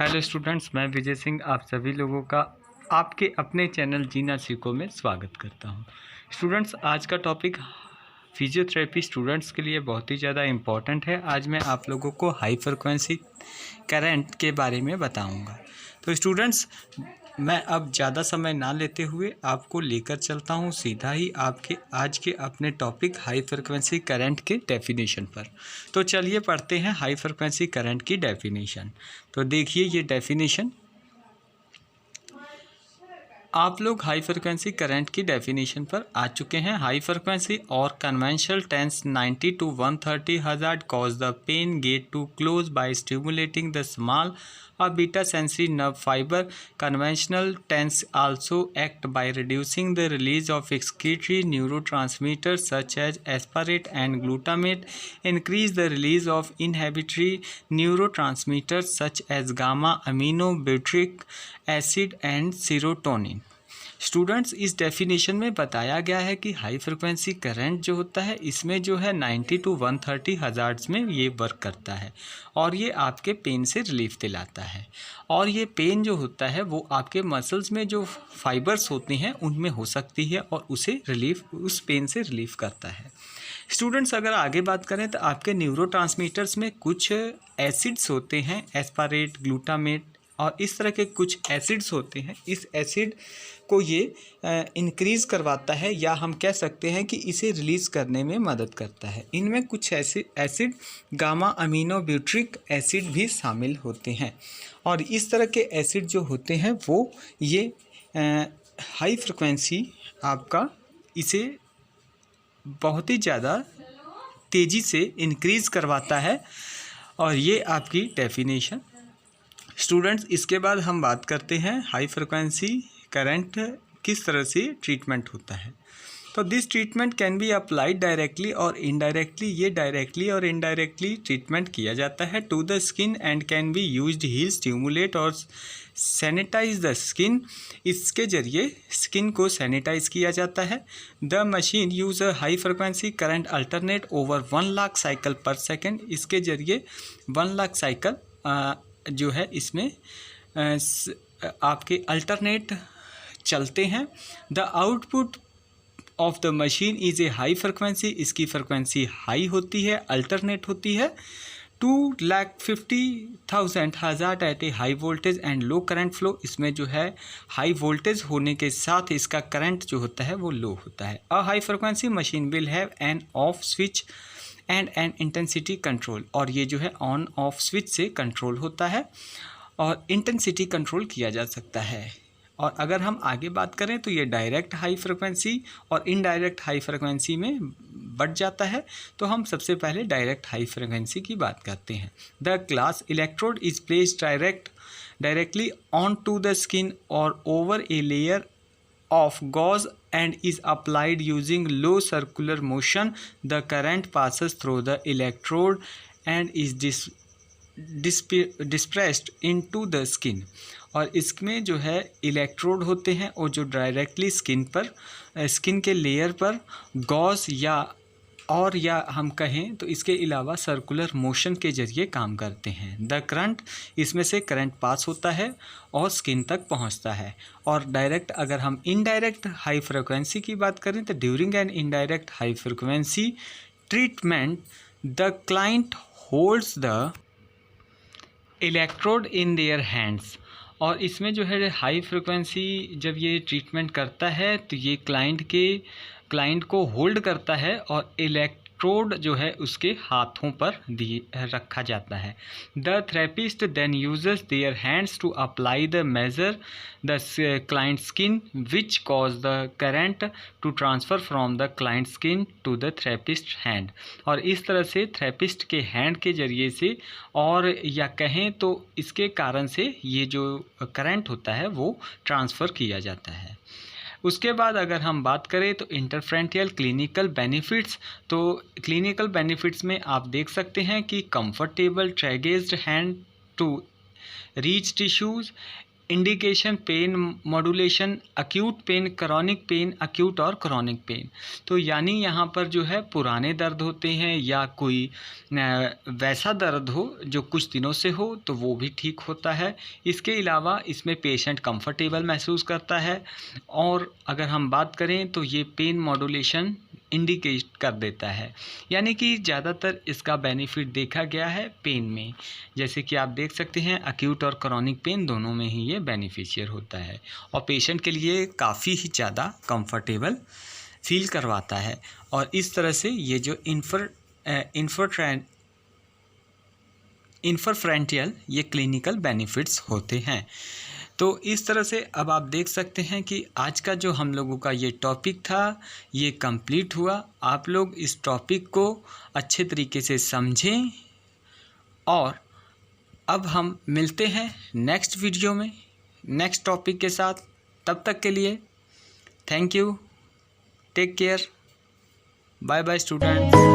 Hello students, मैं विजय सिंह आप सभी लोगों का आपके अपने चैनल जीना सीखो में स्वागत करता हूं। स्टूडेंट्स, आज का टॉपिक फिजियोथेरेपी स्टूडेंट्स के लिए बहुत ही ज़्यादा इम्पॉर्टेंट है। आज मैं आप लोगों को हाई फ्रिक्वेंसी करंट के बारे में बताऊंगा। तो स्टूडेंट्स, मैं अब ज़्यादा समय ना लेते हुए आपको लेकर चलता हूं सीधा ही आपके आज के अपने टॉपिक हाई फ्रिक्वेंसी करंट के डेफिनेशन पर। तो चलिए पढ़ते हैं हाई फ्रिक्वेंसी करंट की डेफिनेशन। तो देखिए ये डेफिनेशन, आप लोग हाई फ्रिक्वेंसी करंट की डेफिनेशन पर आ चुके हैं। हाई फ्रिक्वेंसी और conventional TENS 90 to 130 hertz cause the pain gate to close by stimulating the small or beta sensory nerve fiber. Conventional tense also act by reducing the release of excretory neurotransmitters such as aspartate and glutamate, increase the release of inhibitory neurotransmitters such as gamma aminobutyric acid and serotonin। Students, इस definition में बताया गया है कि high frequency current जो होता है इसमें जो है 90 to 130 हर्ट्ज में ये वर्क करता है और ये आपके पेन से रिलीफ दिलाता है। और ये पेन जो होता है वो आपके मसल्स में जो फाइबर्स होती हैं उनमें हो सकती है और उस पेन से रिलीफ करता है। स्टूडेंट्स, अगर आगे बात करें तो आपके न्यूरोट्रांसमीटर्स में कुछ एसिड्स होते हैं, एस्पारेट, ग्लूटामेट और इस तरह के कुछ एसिड्स होते हैं। इस एसिड को ये इंक्रीज़ करवाता है या हम कह सकते हैं कि इसे रिलीज़ करने में मदद करता है। इनमें कुछ ऐसे एसिड गामा अमीनोब्यूट्रिक एसिड भी शामिल होते हैं और इस तरह के एसिड जो होते हैं वो ये हाई फ्रिक्वेंसी आपका इसे बहुत ही ज़्यादा तेज़ी से इंक्रीज़ करवाता है और ये आपकी डेफिनेशन। स्टूडेंट्स, इसके बाद हम बात करते हैं हाई फ्रिक्वेंसी करंट किस तरह से ट्रीटमेंट होता है। तो this treatment can be applied directly और इनडायरेक्टली। ये डायरेक्टली और इनडायरेक्टली ट्रीटमेंट किया जाता है to the skin and can be used heal, stimulate और सैनिटाइज द स्किन। इसके जरिए स्किन को सैनिटाइज किया जाता है। The machine use a high frequency current alternate over 1 lakh cycle per second. इसके जरिए 1 लाख साइकिल जो है इसमें आपके अल्टरनेट चलते हैं। The output of the machine is a high frequency. इसकी फ्रिक्वेंसी हाई होती है, अल्टरनेट होती है। 2,50,000 हज़ार at a high voltage and low current flow. इसमें जो है हाई वोल्टेज होने के साथ इसका करंट जो होता है वो लो होता है। A high frequency machine will have an off switch and an intensity control. और ये जो है ऑन ऑफ स्विच से कंट्रोल होता है और इंटेंसिटी कंट्रोल किया जा सकता है। और अगर हम आगे बात करें तो ये डायरेक्ट हाई फ्रिक्वेंसी और इनडायरेक्ट हाई फ्रिक्वेंसी में बढ़ जाता है। तो हम सबसे पहले डायरेक्ट हाई फ्रिक्वेंसी की बात करते हैं। The glass electrode is placed directly on to the skin और over a layer of gauze and is applied using low circular motion. The current passes through the electrode and is dispersed into the skin। और इसमें जो है electrode होते हैं और जो directly skin के लेयर पर गॉज या हम कहें तो इसके अलावा सर्कुलर मोशन के जरिए काम करते हैं। द करंट, इसमें से करंट पास होता है और स्किन तक पहुंचता है। और डायरेक्ट, अगर हम इनडायरेक्ट हाई फ्रिक्वेंसी की बात करें तो during an indirect high frequency treatment the client holds the electrode in their hands. और इसमें जो है हाई फ्रिक्वेंसी जब ये ट्रीटमेंट करता है तो ये क्लाइंट को होल्ड करता है और इलेक्ट्रोड जो है उसके हाथों पर रखा जाता है। The therapist then uses their hands to apply the major the client skin which cause the current to transfer from the client skin to the therapist hand. और इस तरह से थेरेपिस्ट के हैंड के जरिए से और या कहें तो इसके कारण से ये जो करंट होता है वो ट्रांसफ़र किया जाता है। उसके बाद अगर हम बात करें तो इंटरफ्रेंटियल क्लिनिकल बेनिफिट्स, तो क्लिनिकल बेनिफिट्स में आप देख सकते हैं कि comfortable targeted hand to reach tissues, indication pain modulation, acute pain, chronic pain, acute और क्रॉनिक पेन। तो यानी यहाँ पर जो है पुराने दर्द होते हैं या कोई वैसा दर्द हो जो कुछ दिनों से हो तो वो भी ठीक होता है। इसके अलावा इसमें पेशेंट कंफर्टेबल महसूस करता है। और अगर हम बात करें तो ये पेन मॉड्यूलेशन इंडिकेट कर देता है, यानी कि ज़्यादातर इसका बेनिफिट देखा गया है पेन में। जैसे कि आप देख सकते हैं अक्यूट और क्रॉनिक पेन दोनों में ही ये बेनिफिशियल होता है और पेशेंट के लिए काफ़ी ही ज़्यादा कंफर्टेबल फील करवाता है। और इस तरह से ये जो इंफ्राफ्रंटियल ये क्लिनिकल बेनिफिट्स होते हैं। तो इस तरह से अब आप देख सकते हैं कि आज का जो हम लोगों का ये टॉपिक था ये कंप्लीट हुआ। आप लोग इस टॉपिक को अच्छे तरीके से समझें और अब हम मिलते हैं नेक्स्ट वीडियो में नेक्स्ट टॉपिक के साथ। तब तक के लिए thank you, take care, bye bye students.